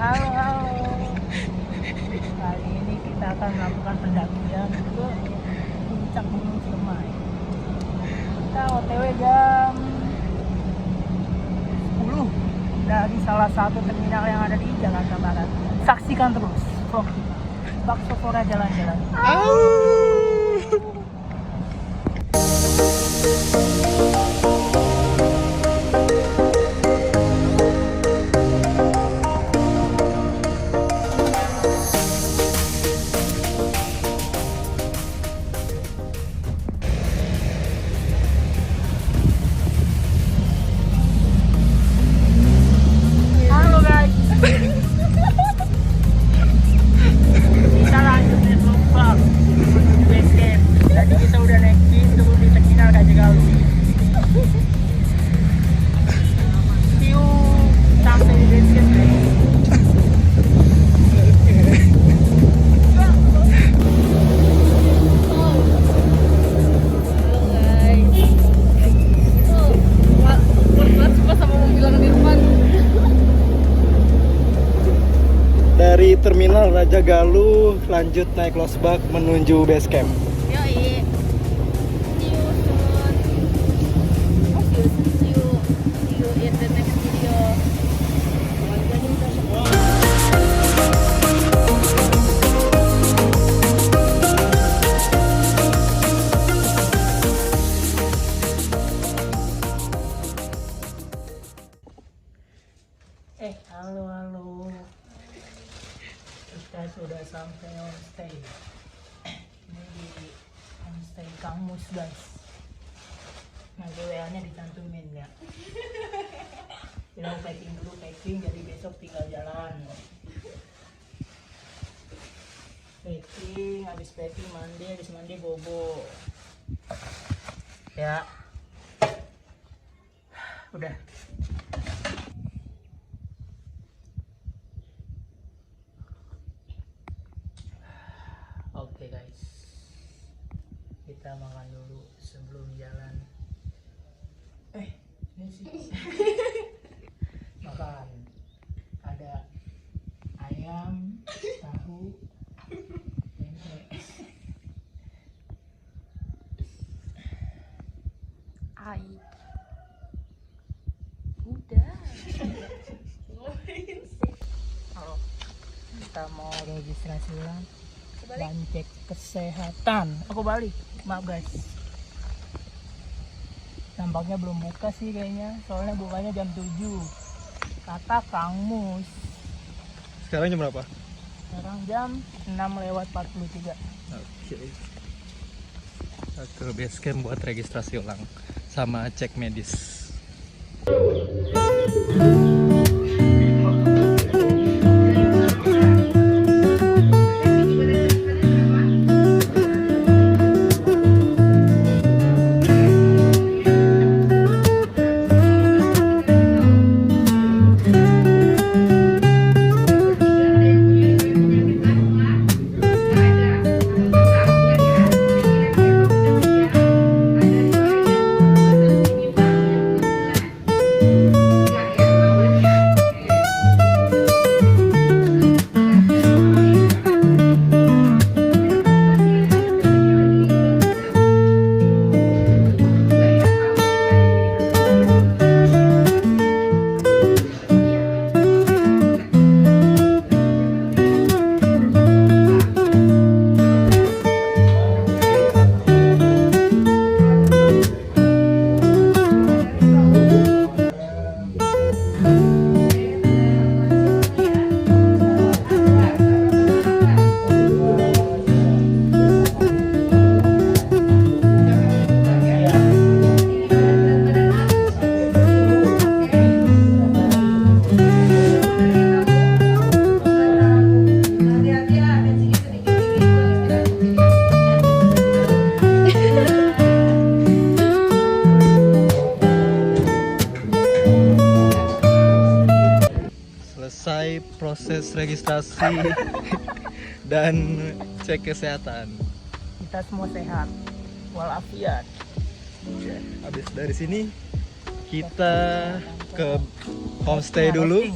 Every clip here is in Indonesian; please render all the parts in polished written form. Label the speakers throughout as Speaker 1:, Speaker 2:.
Speaker 1: Halo, halo. Kali ini kita akan melakukan pendakian ke puncak Gunung Ciremai. Kita OTW jam 10 dari salah satu terminal yang ada di Jakarta Barat. Saksikan terus vlog kita. Bakso Fora jalan-jalan.
Speaker 2: Dari terminal Raja Galuh lanjut naik losbak menuju base camp.
Speaker 3: Yoi. See you in the next video.
Speaker 1: Halo. Kita sudah sampai homestay. Ini di homestay Kang Mus, guys. Nanti WA-nya dicantumin ya. Kita packing dulu, jadi besok tinggal jalan. Packing, habis mandi bobo. Ya. Udah. Oke guys, kita makan dulu sebelum jalan. Ini sih makan. Ada ayam, tahu, tempe.
Speaker 3: Udah.
Speaker 1: Halo, kita mau registrasi ulang dan cek kesehatan. Aku balik, maaf guys. Nampaknya belum buka sih kayaknya, soalnya bukanya jam 7 kata Kang Mus.
Speaker 2: Sekarang jam berapa?
Speaker 1: Sekarang jam 6:43.
Speaker 2: Oke. Kita ke base camp buat registrasi ulang sama cek medis. Selesai proses registrasi dan cek kesehatan.
Speaker 1: Kita semua sehat walafiat.
Speaker 2: Habis dari sini kita ke homestay dulu.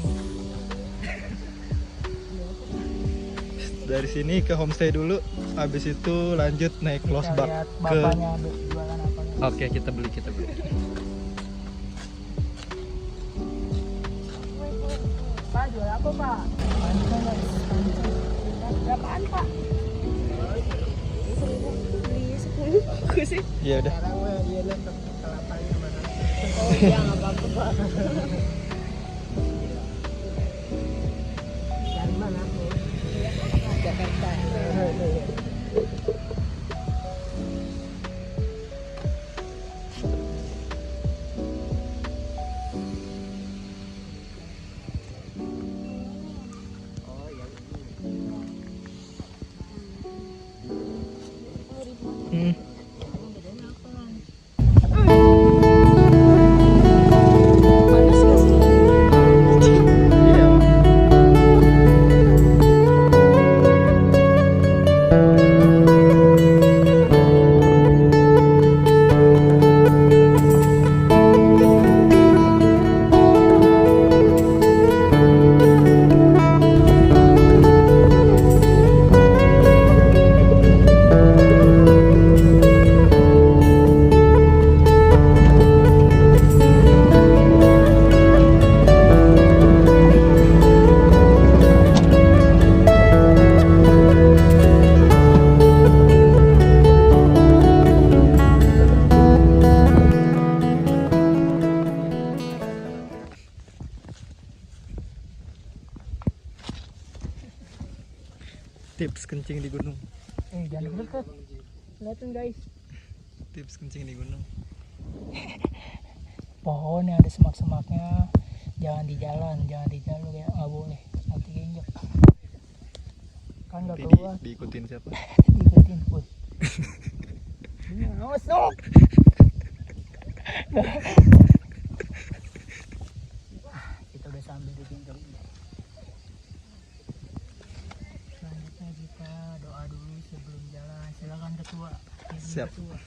Speaker 2: Dari sini ke homestay dulu, habis itu lanjut naik
Speaker 1: Kita
Speaker 2: losbak
Speaker 1: lihat
Speaker 2: ke.
Speaker 1: bapaknya jualan apa.
Speaker 2: Oke, kita beli.
Speaker 1: Pak, jual apa, Pak? Pancong, guys. Pancong. Berapaan, Pak?
Speaker 3: Beli 10 aku sih.
Speaker 2: Iya udah.
Speaker 1: Sekarang mah iya lah kelapanya mana?
Speaker 3: Oh iya nggak apa-apa Pak.
Speaker 1: Dari mana, Bu? Jakarta.
Speaker 2: Hmm.
Speaker 3: Panas nggak sih?
Speaker 2: Iya. Tips kencing di gunung.
Speaker 1: Jangan deket. Lihatin, guys.
Speaker 2: Tips kencing di gunung.
Speaker 1: Pohon yang ada semak-semaknya jangan di jalan ya, nggak boleh. Nanti keinjak. Kan nggak
Speaker 2: Nanti
Speaker 1: keluar.
Speaker 2: diikutin siapa?
Speaker 1: Diikutin, Put. Awas dong. Kita udah sambil di pintu. Selanjutnya kita doa dulu sebelum jalan. Silakan ketua. Izin
Speaker 2: Siap.
Speaker 1: Ketua.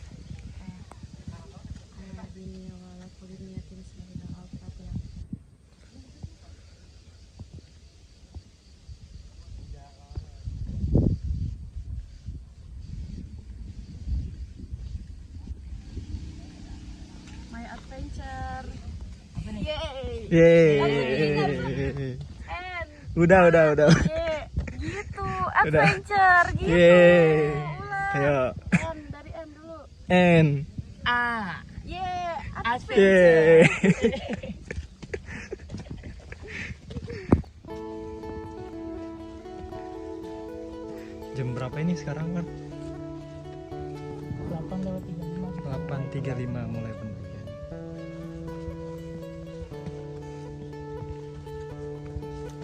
Speaker 3: My adventure.
Speaker 1: Apa nih?
Speaker 3: Yeay.
Speaker 2: Yeay.
Speaker 3: And
Speaker 2: Udah.
Speaker 3: yeah, gitu. Adventure gitu.
Speaker 2: Yeay.
Speaker 3: Ulang.
Speaker 2: Ayo.
Speaker 3: N dari N dulu.
Speaker 2: N.
Speaker 1: A.
Speaker 3: Yeah,
Speaker 2: Yeay.
Speaker 3: adventure.
Speaker 2: Jam berapa ini sekarang kan?
Speaker 1: 8:35.
Speaker 2: 8.35 mulai pendakian.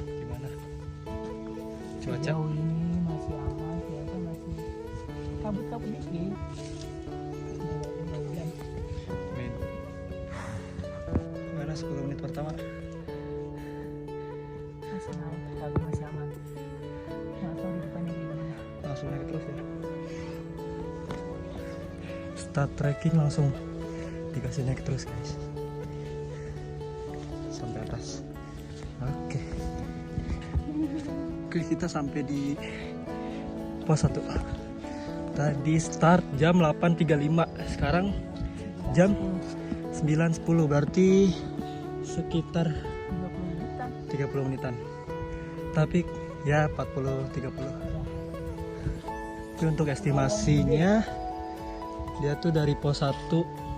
Speaker 2: Gimana? Cuaca?
Speaker 1: Sejauh ini masih aman, cuaca masih kabut-kabut dikit. Mudah-mudahan.
Speaker 2: Amin. Gimana 10 menit pertama?
Speaker 1: Masih aman, kabut masih aman. Nggak tahu di depannya gimana.
Speaker 2: Langsung naik terus ya. Start trekking langsung dikasih naik terus guys, sampai atas. Oke, kita sampai di pos 1. Tadi start jam 8.35, sekarang jam 9.10, berarti sekitar 30 menitan. Tapi ya 40-30. Tapi untuk estimasinya dia tuh dari pos 1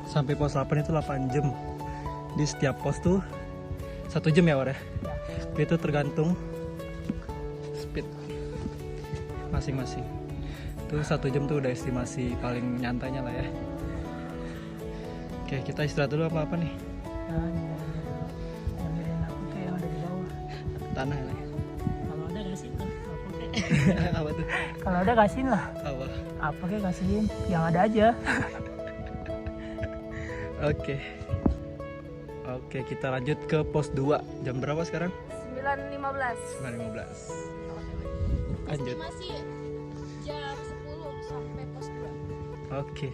Speaker 2: sampai pos 8 itu 8 jam. Di setiap pos tuh 1 jam ya War ya. Tapi itu tergantung speed masing-masing. Tuh 1 jam tuh udah estimasi paling nyantainya lah ya. Oke, kita istirahat dulu apa nih?
Speaker 1: Ambilin aku kayak yang ada di bawah.
Speaker 2: Tanah lah ya.
Speaker 1: Kalau ada kasihin lah. Apa kayak?
Speaker 2: Apa tuh?
Speaker 1: Kalau ada kasihin lah.
Speaker 2: Apa?
Speaker 1: Apa kayak kasihin? Yang ada aja.
Speaker 2: Oke, kita lanjut ke pos 2. Jam berapa sekarang?
Speaker 3: 9.15.
Speaker 2: 9.15. Lanjut.
Speaker 3: Masih jam 10 sampai pos 2.
Speaker 2: Oke.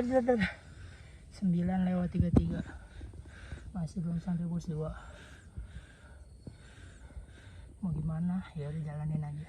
Speaker 1: 9:33. Masih belum sampai pos 2. Mau gimana? Ya udah jalanin aja.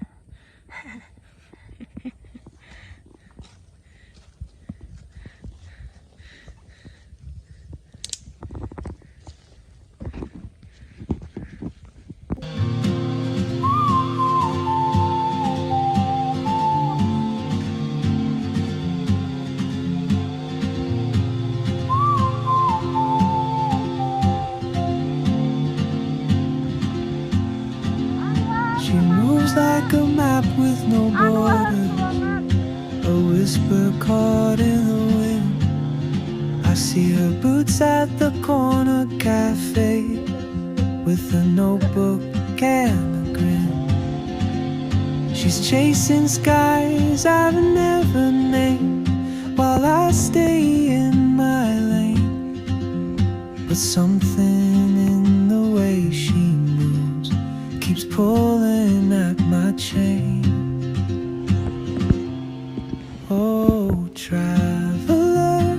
Speaker 4: She moves like a map with no border, a whisper caught in the wind. I see her boots at the corner cafe with a notebook and a grin. She's chasing skies I've never named while I stay in my lane. But something in the way she moves keeps pulling at my chain. Oh, traveler,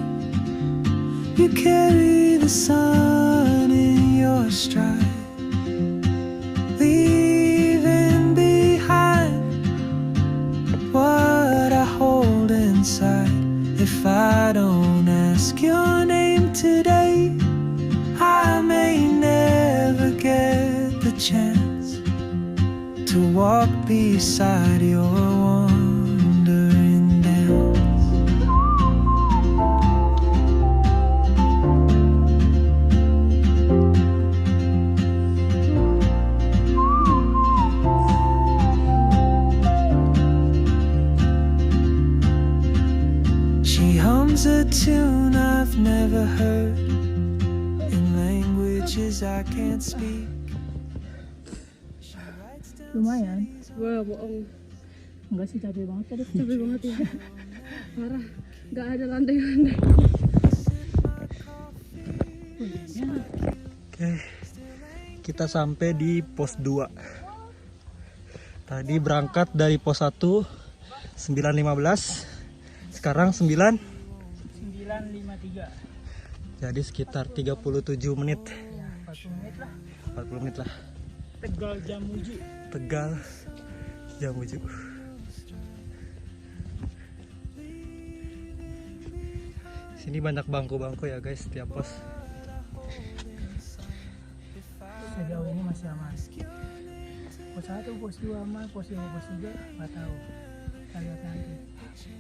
Speaker 4: you carry the sun in your stride, leaving behind what I hold inside. If I don't ask your name today, I may never get the chance to walk beside your wandering dance. She hums a tune I've never heard in languages I can't speak.
Speaker 1: Lumayan.
Speaker 3: Wah, bohong.
Speaker 1: Enggak sih, capek banget tadi.
Speaker 3: Capek banget ya. Parah. Gak ada landai-landai.
Speaker 2: Oke, kita sampai di pos 2. Tadi berangkat dari pos 1 9.15. Sekarang
Speaker 1: 9:53.
Speaker 2: jadi sekitar 37 menit.
Speaker 1: Ya, 40 menit lah.
Speaker 2: 40 menit lah.
Speaker 1: Tegal Jamuju.
Speaker 2: Tegal Jamuju. Sini banyak bangku-bangku ya guys, setiap pos.
Speaker 1: Sejauh ini masih aman. Pos 1, pos 2 aman, pos 5, pos 3 nggak tahu. Kita lihat nanti.
Speaker 2: Masih.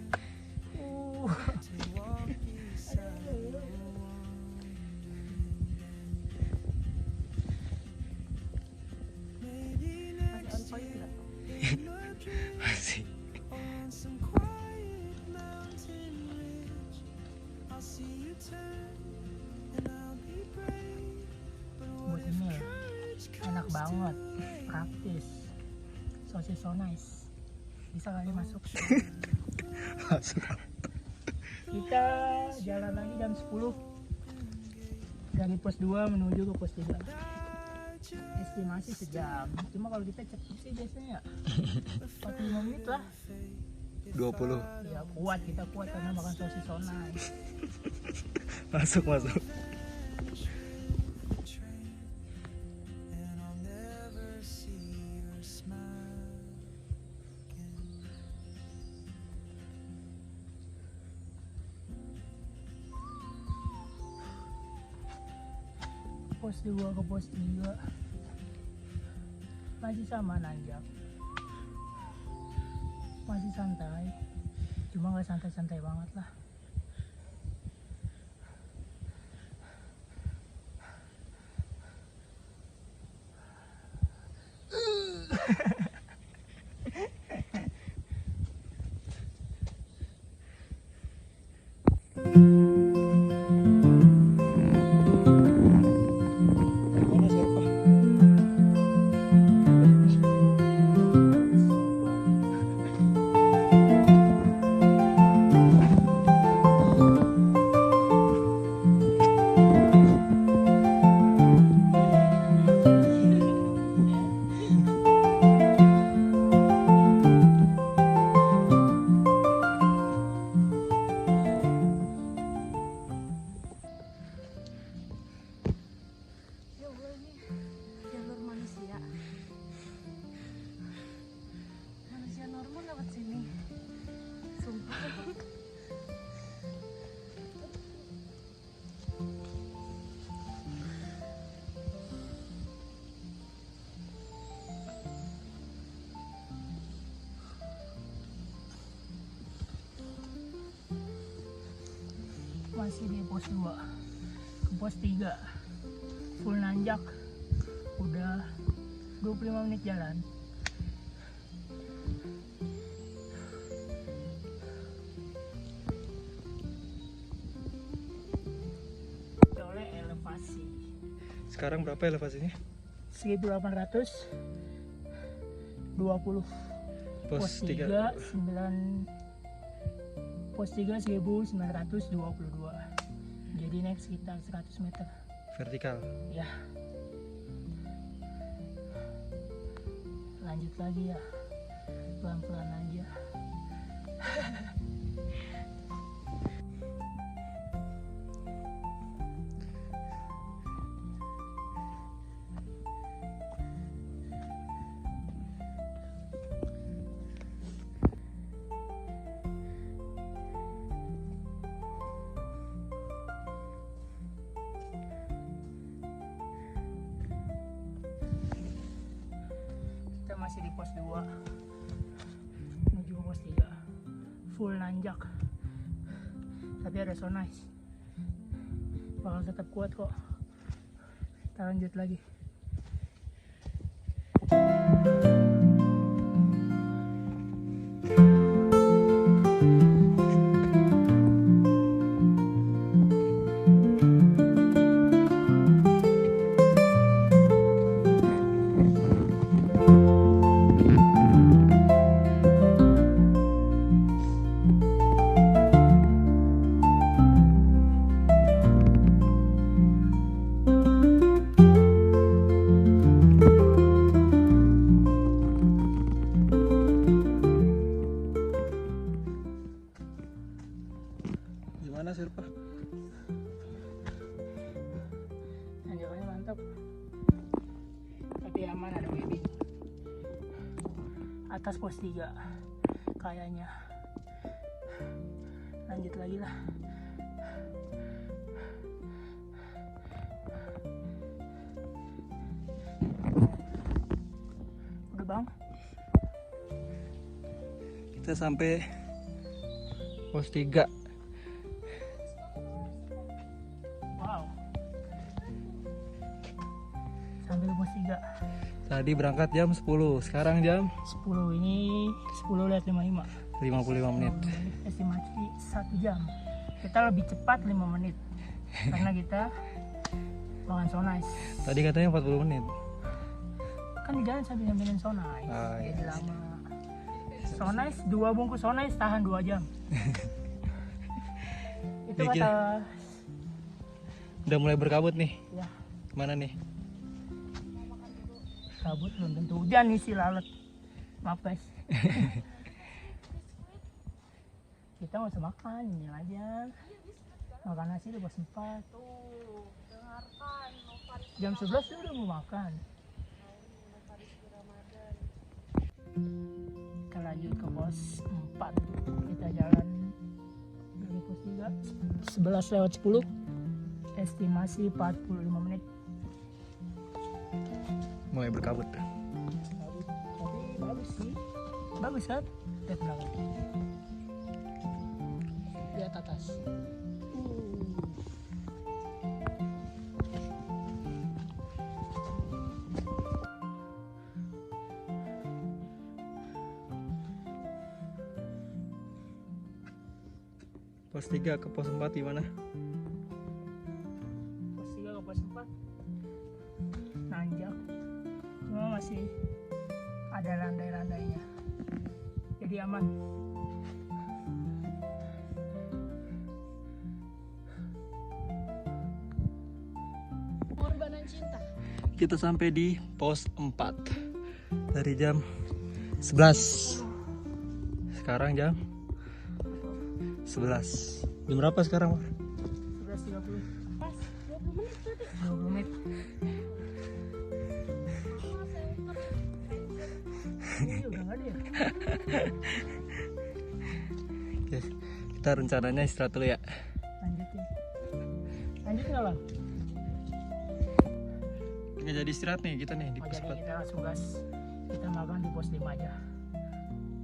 Speaker 1: Buat ini ya, enak banget, praktis, sosis so nice. Bisa kali masuk.
Speaker 2: Masuk.
Speaker 1: Kita jalan lagi jam 10 dari pos 2 menuju ke pos 3. Estimasi sejam, cuma kalau kita cepet sih biasanya 45 menit lah.
Speaker 2: 20.
Speaker 1: Ya kuat, kita kuat karena makan sosis so nice.
Speaker 2: Masuk.
Speaker 1: Pos 2 ke pos 3 masih sama, nanjak, masih santai, cuma nggak santai-santai banget lah. masih di pos 2 ke pos 3 full nanjak, udah 25 menit jalan. Oleh elevasi
Speaker 2: Sekarang berapa elevasinya?
Speaker 1: 1820.
Speaker 2: Pos 3.
Speaker 1: 1922. Jadi naik sekitar 100 meter.
Speaker 2: Vertikal.
Speaker 1: Ya. Lanjut lagi ya. Pelan-pelan aja. Kita masih di pos 2 menuju pos 3 full nanjak, tapi ada so nice, bakal tetap kuat kok. Kita lanjut lagi.
Speaker 2: Gimana Sirpa?
Speaker 1: Tanjakannya mantap, tapi aman, ada baby atas pos 3 kayaknya. Lanjut lagi lah. Udah bang,
Speaker 2: Kita sampai pos 3.
Speaker 1: wow, sampai pos 3.
Speaker 2: Tadi berangkat jam 10, sekarang jam
Speaker 1: 10, ini 10 lihat 55.
Speaker 2: 55 menit.
Speaker 1: Estimasi 1 jam. Kita lebih cepat 5 menit karena kita makan so nice.
Speaker 2: Tadi katanya 40 menit.
Speaker 1: Kan di jalan sambil ngambilin so nice,
Speaker 2: Ah,
Speaker 1: jadi
Speaker 2: iya.
Speaker 1: lama. So nice, 2 bungkus so nice tahan 2 jam. Itu
Speaker 2: Ya,
Speaker 1: kata
Speaker 2: Udah mulai berkabut nih.
Speaker 1: ya,
Speaker 2: Kemana nih?
Speaker 1: kabut belum tentu hujan nih si lalat. Maaf guys. Kita nggak usah makan, ini aja. Makan nasi udah pas 4. Jam 11 dia udah mau makan. Kita lanjut ke pos 4. Kita jalan dari pos 3 11:10. Estimasi 45 menit.
Speaker 2: Mulai berkabut.
Speaker 1: Tapi bagus sih. Bagus kan? Lihat belakang. Lihat atas.
Speaker 2: Pos 3 ke pos 4 gimana?
Speaker 1: Pos 3 ke pos 4 nanjak, cuma masih ada landai-landainya, jadi aman.
Speaker 3: Pengorbanan cinta.
Speaker 2: Kita sampai di pos 4 dari jam 11. Sekarang jam 11. Jam berapa sekarang?
Speaker 1: 11:30.
Speaker 3: Pas 20 menit tadi.
Speaker 1: 20 menit. Ini udah nggak ada ya?
Speaker 2: Oke, kita rencananya istirahat dulu ya.
Speaker 1: Lanjutin. Lanjut nggak bang?
Speaker 2: Nggak jadi istirahat nih kita nih di
Speaker 1: Oh,
Speaker 2: pos
Speaker 1: jadi
Speaker 2: 4.
Speaker 1: kita langsung gas. Kita makan di pos 5 aja.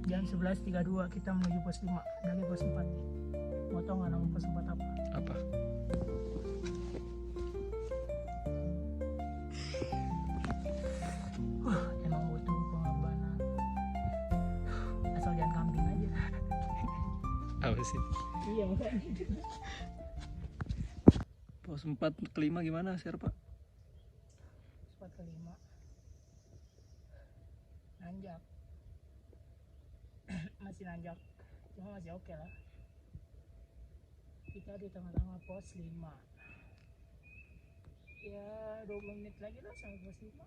Speaker 1: Jam 11:32 kita menuju pos 5 dari pos 4. Mau tau nggak nama pos 4 apa?
Speaker 2: Apa? Apa sih?
Speaker 1: Iya makanya.
Speaker 2: Pos 4 ke 5 gimana, Sher, Pak?
Speaker 1: Spot kelima. Nanjak. Masih nanjak. Cuma masih oke lah. Kita di tengah-tengah pos 5. Ya 20 menit lagi lah sampai pos 5.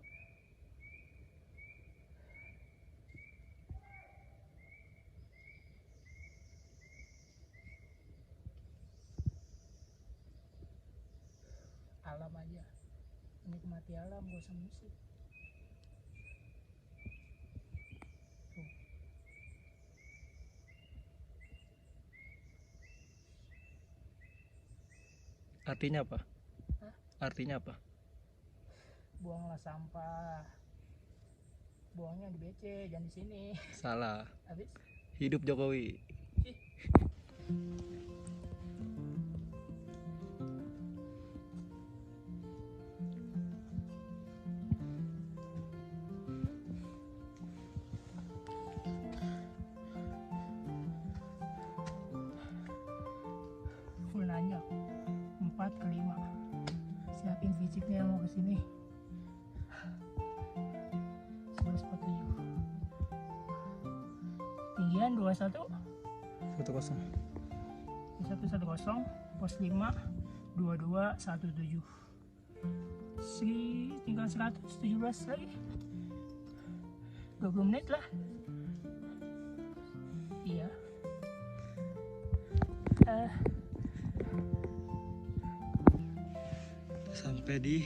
Speaker 1: Alam aja, menikmati alam, gak usah musik. Tuh.
Speaker 2: Artinya apa?
Speaker 1: Hah?
Speaker 2: Artinya apa?
Speaker 1: Buanglah sampah, buangnya di BC, jangan di sini.
Speaker 2: Salah.
Speaker 1: Habis
Speaker 2: Hidup Jokowi.
Speaker 1: ih, full nanjak 4 ke 5. Siapin fisiknya yang mau kesini. 11.47. Tinggian 21
Speaker 2: 1-0.
Speaker 1: 110, pos 5 2217. Tinggal 117 lagi. 20 menit lah. Iya.
Speaker 2: Sampai di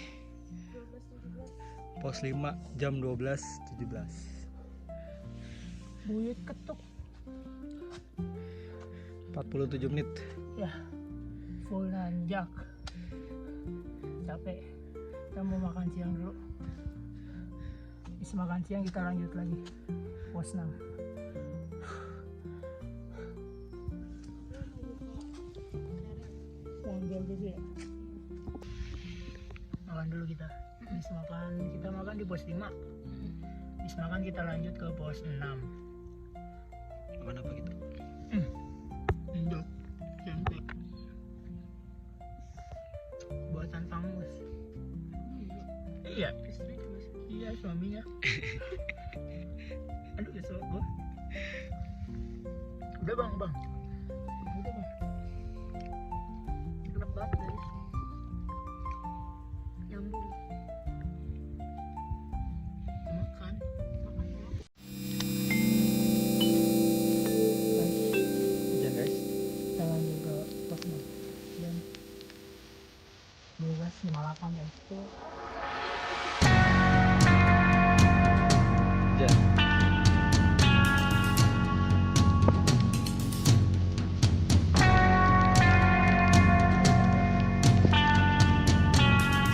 Speaker 2: pos 5 jam 12.17.
Speaker 1: Buyut ketuk.
Speaker 2: 47 menit.
Speaker 1: Ya. Full nanjak. Capek. Kita mau makan siang dulu. Habis makan siang kita lanjut lagi. Pos 6. Wanjal gitu ya. Makan dulu kita. Habis makan, kita makan di pos 5. Habis makan kita lanjut ke pos 6.
Speaker 2: Makan apa gitu?
Speaker 1: Induk tempe buatan Pangus. Iya, iya suaminya. Aduh kesel gua. Udah bang. Udah bang. Enak banget guys. Nyambung. Makan.
Speaker 2: Ya guys.
Speaker 1: Kita lanjut ke pos 6 dan 12.58 guys. Itu
Speaker 2: Ya.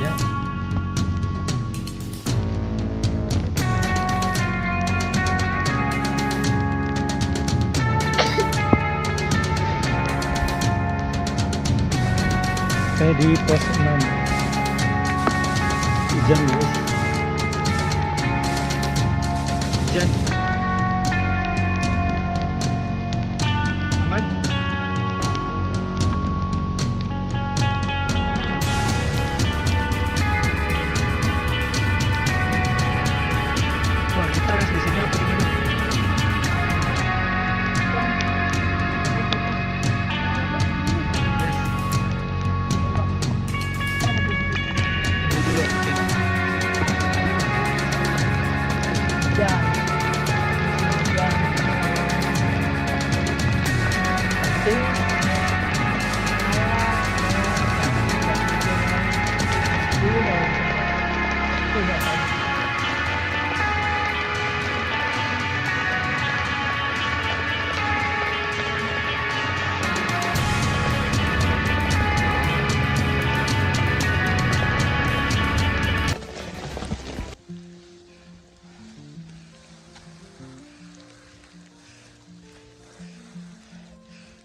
Speaker 2: Ya. Saya di pos 6. Hujan guys. Hujan. Aman. Wah, kita harus di sini apa gimana?
Speaker 1: ya.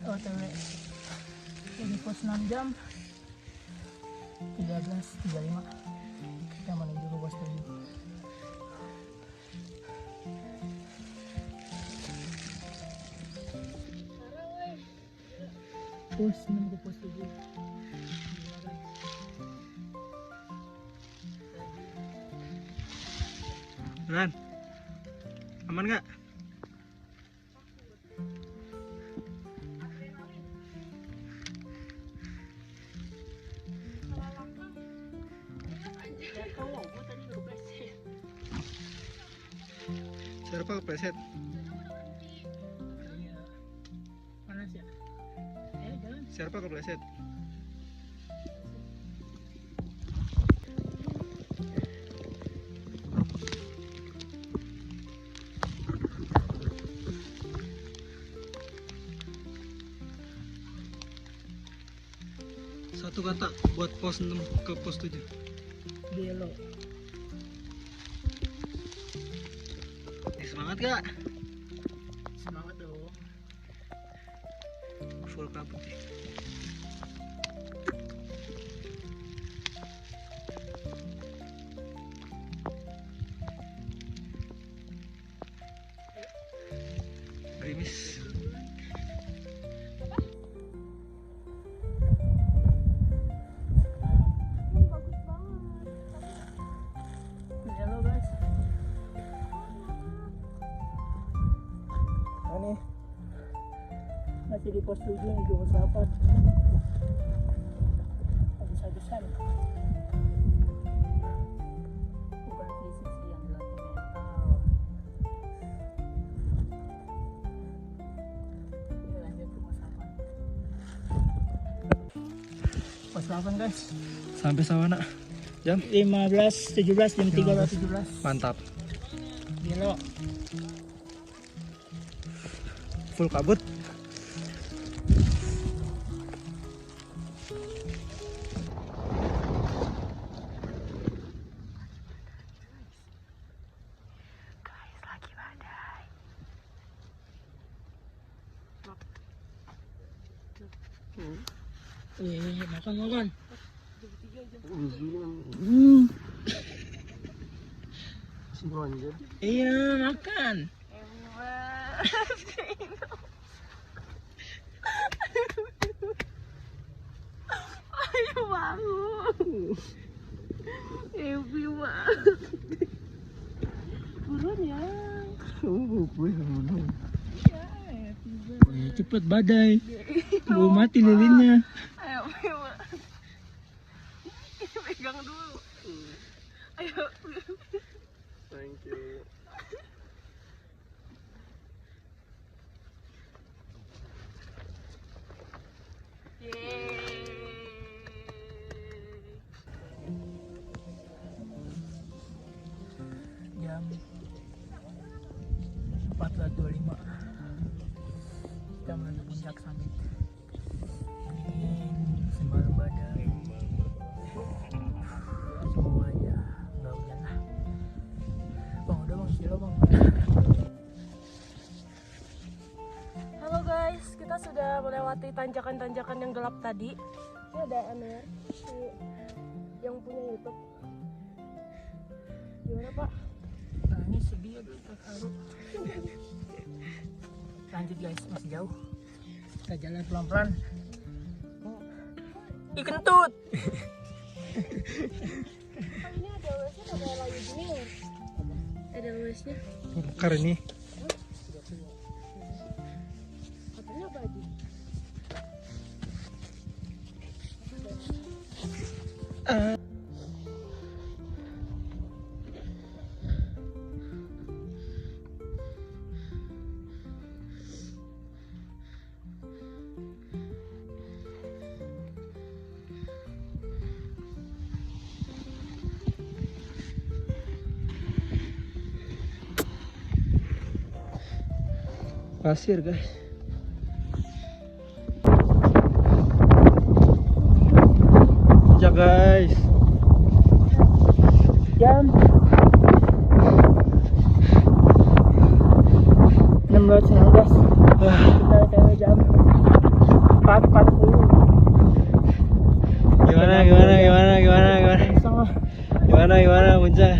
Speaker 1: OTW jadi pos 6 jam 13.35 kita menuju ke pos 7. pos 6 ke pos 7.
Speaker 2: Ran, aman nggak? Siapa kepleset?
Speaker 1: Panas ya? Jalan.
Speaker 2: Siapa kepleset? Satu kata buat pos 6 ke pos 7.
Speaker 1: Belok.
Speaker 2: Semangat gak?
Speaker 1: Semangat dong.
Speaker 2: Full kabut ya. Gerimis.
Speaker 1: Halo guys.
Speaker 2: Ini
Speaker 1: Masih di pos 7 nih, ke pos 8. Habis-habisan.
Speaker 3: Bukan fisik sih yang dilatih mental.
Speaker 1: Ini lanjut ke pos 8. Pos 8 guys.
Speaker 2: sampai Sawana. Jam
Speaker 1: 15, 17, jam 3:17.
Speaker 2: mantap.
Speaker 1: Belok.
Speaker 2: Full kabut.
Speaker 1: Makan. Iya, makan.
Speaker 3: Ayo bangun. Happy banget. Buruan ya.
Speaker 1: Cepet badai. Belum mati lilinnya.
Speaker 3: Ayo, ini pegang dulu. Ayo.
Speaker 2: Thank you.
Speaker 1: Jam 14.25. Kita menuju puncak summit. Semalam badai. Semuanya nggak hujan lah. Bang, udah bang, silo bang.
Speaker 3: Halo guys, kita sudah melewati tanjakan-tanjakan yang gelap tadi. Ini ada Aner, yang punya YouTube. Gimana Pak?
Speaker 1: Nah, ini sedih aduh terharu. Lanjut guys, masih jauh. Kita jalan pelan-pelan. Ih, kentut.
Speaker 3: Ini ada OS-nya ada lagi gini ya? Ada OS-nya?
Speaker 2: Bakar ini.
Speaker 3: Katanya apa aja?
Speaker 2: Pasir guys. Ya guys.
Speaker 1: Jam 16.19. Kita udah jam 4.40.
Speaker 2: Gimana?
Speaker 1: Setengah.
Speaker 2: Gimana puncak?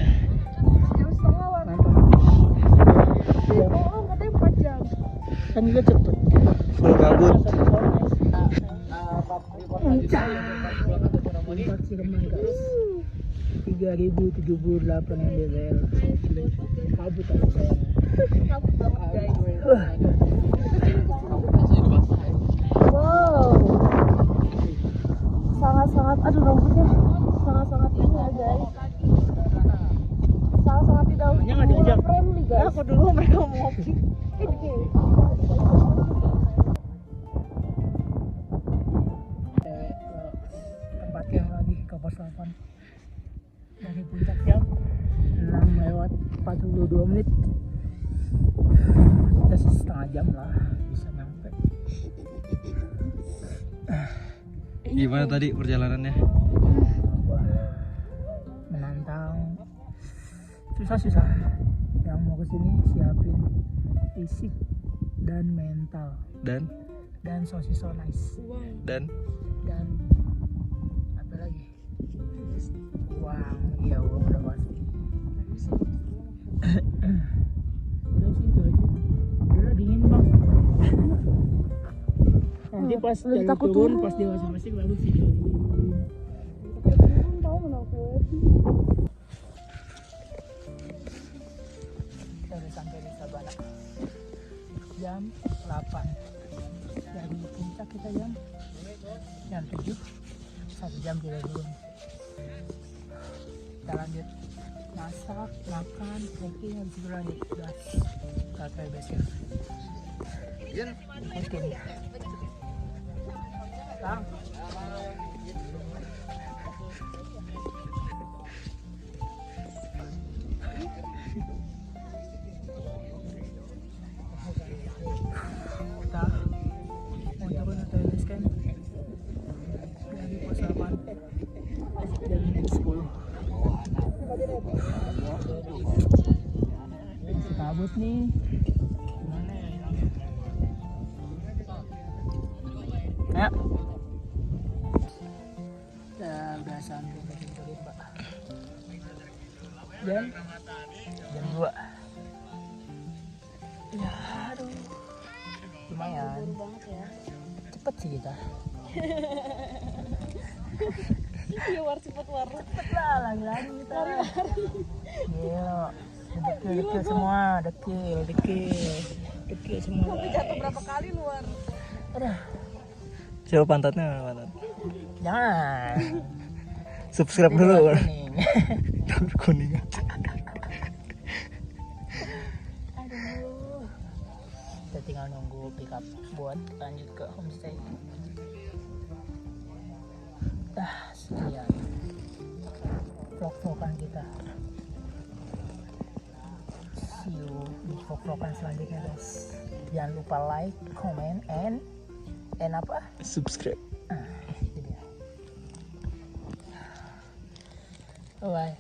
Speaker 3: Jam setengah Wan.
Speaker 1: Iya.
Speaker 3: Oh, katanya 4 jam.
Speaker 1: Kan juga cepet.
Speaker 2: Full kabut.
Speaker 1: Puncak Ciremai guys. 3078 mdpl. Kabut aja saya.
Speaker 3: Wow, sangat-sangat, aduh rambutnya sangat-sangat ini ya guys, sangat-sangat tidak
Speaker 1: Nggak diajak.
Speaker 3: friendly guys.
Speaker 1: Aku dulu mereka mau ngopi. Tempat yang lagi ke pos 8 dari puncak jam 6:42. Udah setengah jam lah bisa nyampe.
Speaker 2: Gimana tadi perjalanannya?
Speaker 1: Wah, menantang, susah. Yang mau kesini siapin fisik dan mental
Speaker 2: Dan
Speaker 1: sosis so nice
Speaker 2: dan
Speaker 1: dan apa lagi, uang. Iya, uang udah pasti. Udah sih itu aja. Udah dingin bang. Nanti pas
Speaker 3: Lebih
Speaker 1: jalur
Speaker 3: takut
Speaker 1: turun,
Speaker 3: turun.
Speaker 1: pas dia masing-masing baru video.
Speaker 3: Tahu kenapa?
Speaker 1: Kita udah sampai di Sabana jam 8. Dari puncak kita jam 7. 1 jam kita turun. Kita lanjut masak, makan, trekking, habis itu lanjut gas ke basecamp. Ikutin ya. Bang. Kita mau turun atau basecamp dari pos 8 jam 10. Kabut nih. Gimana ya? Ayo. Udah sampai di pintu 5. Jam 2. Ya, aduh. Lumayan.
Speaker 3: Banget ya.
Speaker 1: Cepet sih kita.
Speaker 3: Iya, cepet war.
Speaker 1: Cepet lah, lari-lari kita. Gila. Dekil semua, dekil semua.
Speaker 3: Sampai jatuh berapa kali luar?
Speaker 1: Aduh,
Speaker 2: coba pantatnya mana?
Speaker 1: jangan.
Speaker 2: Subscribe dulu.
Speaker 1: Kuning.
Speaker 2: Telur kuning.
Speaker 1: Aduh. Kita tinggal nunggu pick up buat lanjut ke homestay. Sekian vlog-vlogan kita. See you di vlog-vlogan selanjutnya guys. Jangan lupa like, comment, and apa?
Speaker 2: Subscribe.
Speaker 1: Itu dia. Bye.